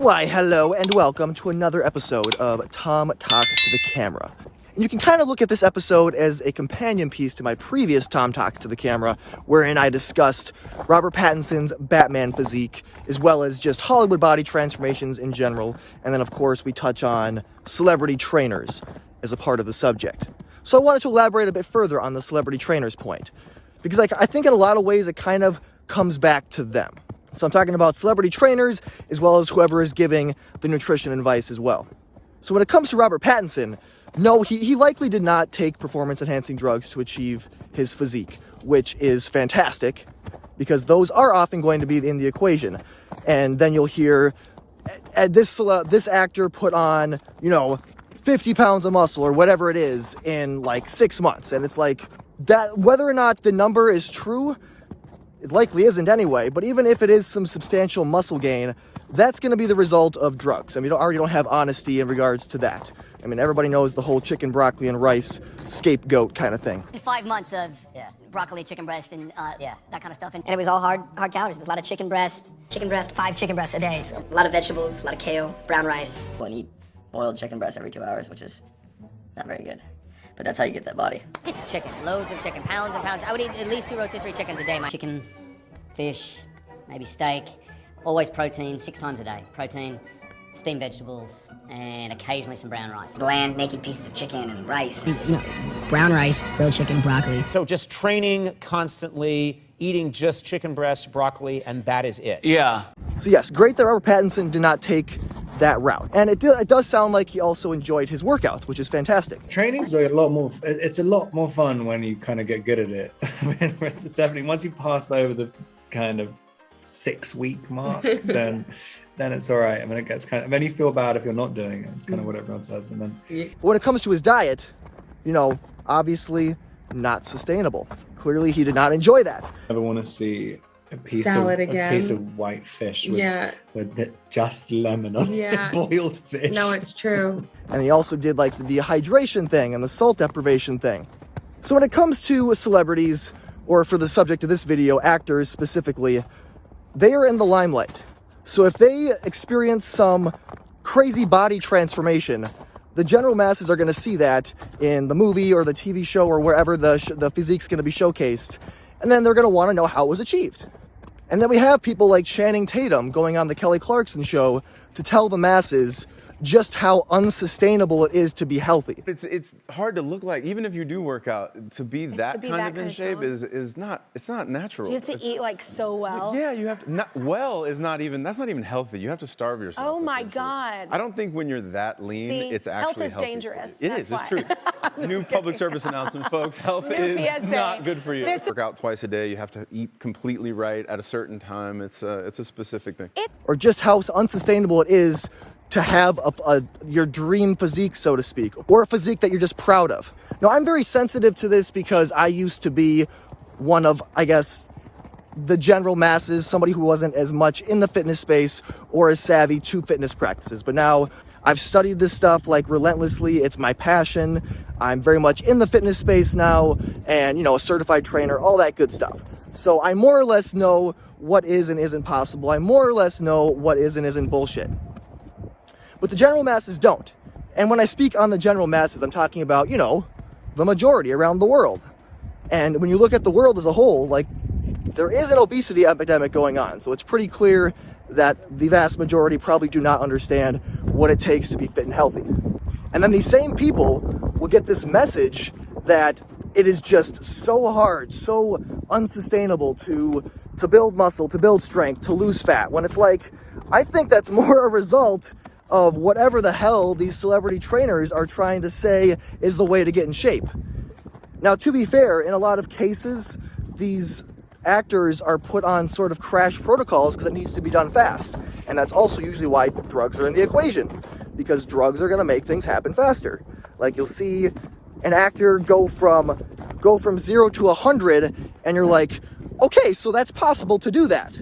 Why, hello and welcome to another episode of Tom Talks to the Camera. And you can kind of look at this episode as a companion piece to my previous Tom Talks to the Camera, wherein I discussed Robert Pattinson's Batman physique, as well as just Hollywood body transformations in general. And then, of course, we touch on celebrity trainers as a part of the subject. So I wanted to elaborate a bit further on the celebrity trainers point, because I think in a lot of ways it kind of comes back to them. So I'm talking about celebrity trainers as well as whoever is giving the nutrition advice as well. So when it comes to Robert Pattinson, no, he likely did not take performance-enhancing drugs to achieve his physique, which is fantastic because those are often going to be in the equation. And then you'll hear this actor put on, 50 pounds of muscle or whatever it is in like 6 months. And it's like that, whether or not the number is true, it likely isn't anyway, but even if it is some substantial muscle gain, that's going to be the result of drugs. I mean, you already don't have honesty in regards to that. I mean, everybody knows the whole chicken, broccoli, and rice scapegoat kind of thing. 5 months of broccoli, chicken breast, and that kind of stuff. And it was all hard calories. It was a lot of chicken breast, 5 chicken breasts a day. So a lot of vegetables, a lot of kale, brown rice. Well, and eat boiled chicken breast every 2 hours, which is not very good. But that's how you get that body. Chicken, loads of chicken, pounds and pounds. I would eat at least 2 rotisserie chickens a day. My chicken, fish, maybe steak, always protein, 6 times a day. Protein, steamed vegetables, and occasionally some brown rice. Bland, naked pieces of chicken and rice. Brown rice, grilled chicken, broccoli. So just training constantly, eating just chicken breast, broccoli, and that is it. Yeah. So yes, great that Robert Pattinson did not take that route. And it does sound like he also enjoyed his workouts, which is fantastic. Training's a lot more, it's a lot more fun when you kind of get good at it. When we're at the 70, once you pass over the kind of 6-week mark, then it's all right. I mean, it gets then you feel bad if you're not doing it. It's kind of what everyone says. And then when it comes to his diet, obviously not sustainable. Clearly he did not enjoy that. I never want to see a piece of white fish with just lemon on it, boiled fish. No, it's true. And he also did like the dehydration thing and the salt deprivation thing. So when it comes to celebrities, or for the subject of this video, actors specifically, they are in the limelight. So if they experience some crazy body transformation, the general masses are going to see that in the movie or the TV show or wherever the physique's going to be showcased. And then they're going to want to know how it was achieved. And then we have people like Channing Tatum going on the Kelly Clarkson show to tell the masses just how unsustainable it is to be healthy. It's hard to look like, even if you do work out, to be that kind of in shape is not natural. Do you have to eat like so well? Yeah, you have to. That's not even healthy. You have to starve yourself. Oh my God. I don't think when you're that lean, it's actually health is dangerous. It is, it's true. New public service announcement, folks. Health is not good for you. Work out twice a day. You have to eat completely right at a certain time. It's a specific thing. Or just how unsustainable it is to have your dream physique, so to speak, or a physique that you're just proud of. Now, I'm very sensitive to this because I used to be one of, I guess, the general masses, somebody who wasn't as much in the fitness space or as savvy to fitness practices. But now I've studied this stuff like relentlessly. It's my passion. I'm very much in the fitness space now and, a certified trainer, all that good stuff. So I more or less know what is and isn't possible. I more or less know what is and isn't bullshit. But the general masses don't. And when I speak on the general masses, I'm talking about, the majority around the world. And when you look at the world as a whole, like, there is an obesity epidemic going on. So it's pretty clear that the vast majority probably do not understand what it takes to be fit and healthy. And then these same people will get this message that it is just so hard, so unsustainable to build muscle, to build strength, to lose fat. When it's like, I think that's more a result of whatever the hell these celebrity trainers are trying to say is the way to get in shape. Now, to be fair, in a lot of cases, these actors are put on sort of crash protocols because it needs to be done fast. And that's also usually why drugs are in the equation, because drugs are going to make things happen faster. Like, you'll see an actor go from 0 to 100, and you're like, okay, so that's possible to do that.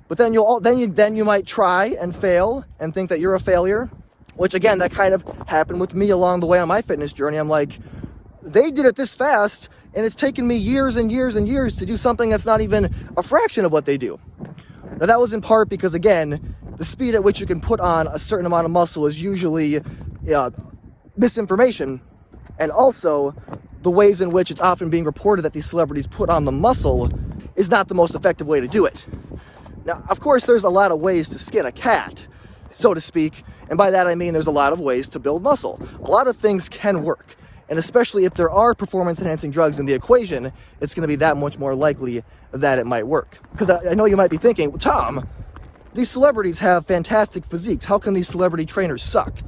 But then you might try and fail and think that you're a failure, which again, that kind of happened with me along the way on my fitness journey. I'm like, they did it this fast, and it's taken me years and years and years to do something that's not even a fraction of what they do. Now, that was in part because, again, the speed at which you can put on a certain amount of muscle is usually misinformation, and also the ways in which it's often being reported that these celebrities put on the muscle is not the most effective way to do it. Now, of course, there's a lot of ways to skin a cat, so to speak, and by that I mean there's a lot of ways to build muscle. A lot of things can work, and especially if there are performance-enhancing drugs in the equation, it's going to be that much more likely that it might work. Because I know you might be thinking, well, Tom, these celebrities have fantastic physiques. How can these celebrity trainers suck?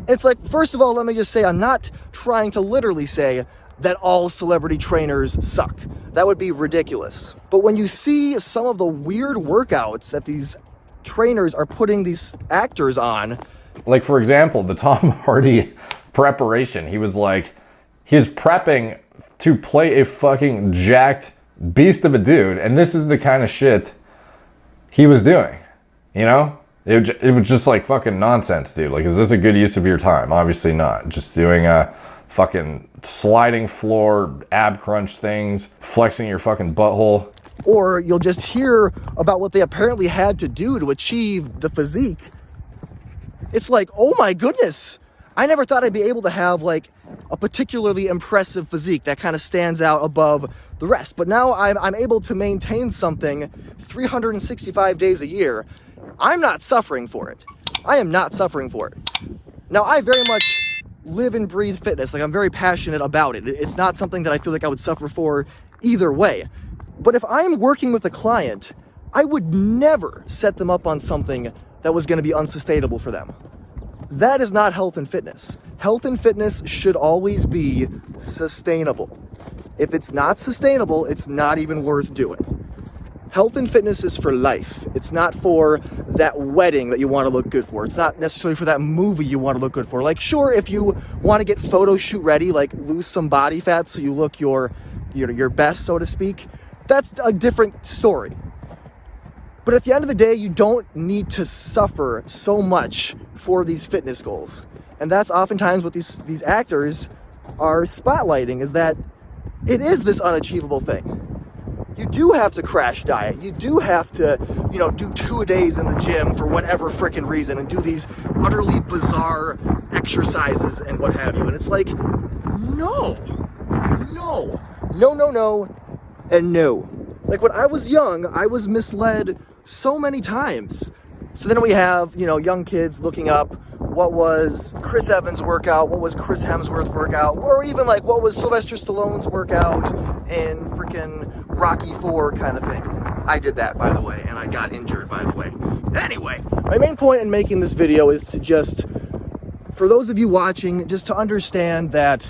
It's like, first of all, let me just say, I'm not trying to literally say that all celebrity trainers suck. That would be ridiculous. But when you see some of the weird workouts that these trainers are putting these actors on, like for example, the Tom Hardy preparation, he was prepping to play a fucking jacked beast of a dude, and this is the kind of shit he was doing, you know? It was just like fucking nonsense, dude. Like, is this a good use of your time? Obviously not. Just doing a fucking sliding floor ab crunch things, flexing your fucking butthole. Or you'll just hear about what they apparently had to do to achieve the physique. It's like, oh my goodness, I never thought I'd be able to have like a particularly impressive physique that kind of stands out above the rest. But now I'm able to maintain something 365 days a year. I'm not suffering for it. I am not suffering for it. Now, I very much live and breathe fitness. Like, I'm very passionate about it. It's not something that I feel like I would suffer for either way. But if I'm working with a client, I would never set them up on something that was going to be unsustainable for them. That is not health and fitness. Health and fitness should always be sustainable. If it's not sustainable, it's not even worth doing. Health and fitness is for life. It's not for that wedding that you want to look good for. It's not necessarily for that movie you want to look good for. Like, sure, if you want to get photo shoot ready, like lose some body fat so you look your best, so to speak, that's a different story. But at the end of the day, you don't need to suffer so much for these fitness goals. And that's oftentimes what these actors are spotlighting, is that it is this unachievable thing. You do have to crash diet. You do have to, do 2 days in the gym for whatever frickin' reason and do these utterly bizarre exercises and what have you. And it's like, no, and no. Like, when I was young, I was misled so many times. So then we have, young kids looking up what was Chris Evans' workout, what was Chris Hemsworth's workout, or even like what was Sylvester Stallone's workout in freaking Rocky IV kind of thing. I did that, by the way, and I got injured, by the way. Anyway, my main point in making this video is to just, for those of you watching, just to understand that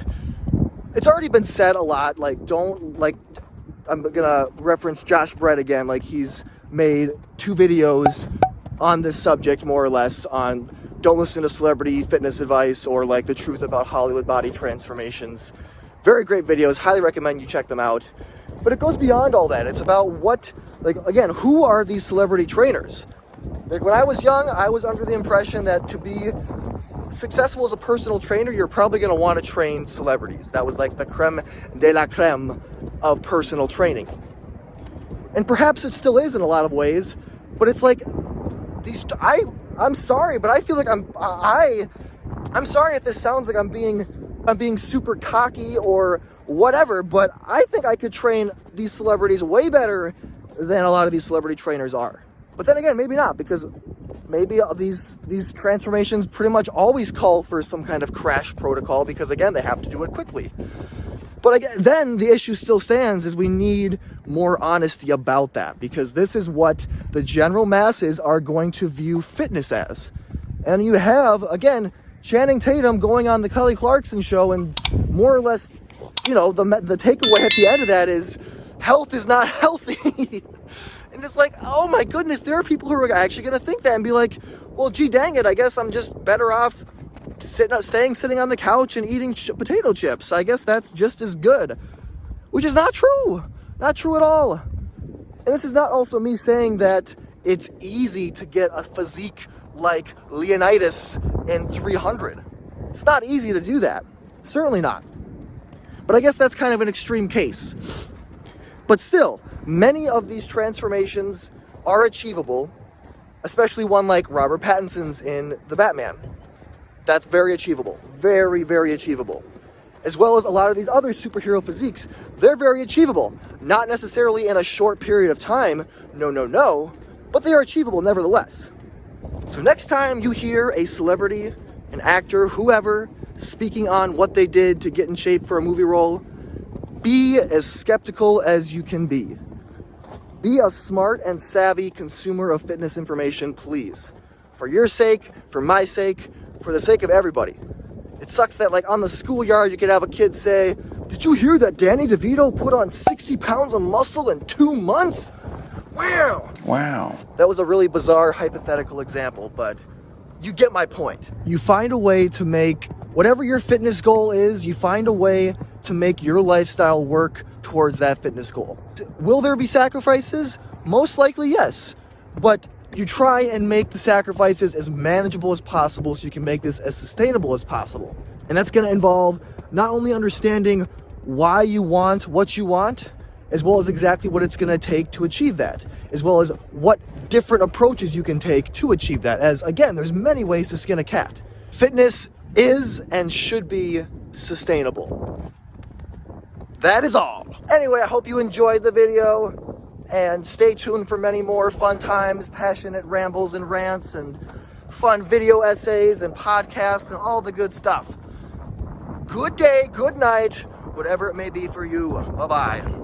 it's already been said a lot. Like, I'm gonna reference Josh Brett again. Like, he's made 2 videos on this subject, more or less, on don't listen to celebrity fitness advice or like the truth about Hollywood body transformations. Very great videos. Highly recommend you check them out. But it goes beyond all that. It's about who are these celebrity trainers? Like, when I was young, I was under the impression that to be successful as a personal trainer, you're probably going to want to train celebrities. That was like the creme de la creme of personal training. And perhaps it still is in a lot of ways, but it's like I'm sorry, but I feel like I'm sorry if this sounds like I'm being super cocky or whatever, but I think I could train these celebrities way better than a lot of these celebrity trainers are. But then again, maybe not, because maybe these transformations pretty much always call for some kind of crash protocol, because again, they have to do it quickly. But again, then the issue still stands, is we need more honesty about that, because this is what the general masses are going to view fitness as. And you have, again, Channing Tatum going on the Kelly Clarkson show, and more or less, the takeaway at the end of that is health is not healthy. And it's like, oh my goodness, there are people who are actually going to think that and be like, well, gee dang it, I guess I'm just better off sitting on the couch and eating potato chips. I guess that's just as good. Which is not true. Not true at all. And this is not also me saying that it's easy to get a physique like Leonidas in 300. It's not easy to do that. Certainly not. But I guess that's kind of an extreme case. But still, many of these transformations are achievable, especially one like Robert Pattinson's in The Batman. That's very achievable. Very, very achievable. As well as a lot of these other superhero physiques. They're very achievable. Not necessarily in a short period of time. No. But they are achievable nevertheless. So next time you hear a celebrity, an actor, whoever, speaking on what they did to get in shape for a movie role, be as skeptical as you can be. Be a smart and savvy consumer of fitness information, please. For your sake, for my sake, for the sake of everybody. It sucks that, like, on the schoolyard, you could have a kid say, "Did you hear that Danny DeVito put on 60 pounds of muscle in 2 months? Wow. That was a really bizarre hypothetical example, but you get my point. You find a way to make whatever your fitness goal is, you find a way to make your lifestyle work towards that fitness goal. Will there be sacrifices? Most likely, yes. But you try and make the sacrifices as manageable as possible so you can make this as sustainable as possible. And that's going to involve not only understanding why you want what you want, as well as exactly what it's going to take to achieve that, as well as what different approaches you can take to achieve that. As again, there's many ways to skin a cat. Fitness is and should be sustainable. That is all. Anyway, I hope you enjoyed the video. And stay tuned for many more fun times, passionate rambles and rants, and fun video essays and podcasts and all the good stuff. Good day, good night, whatever it may be for you. Bye-bye.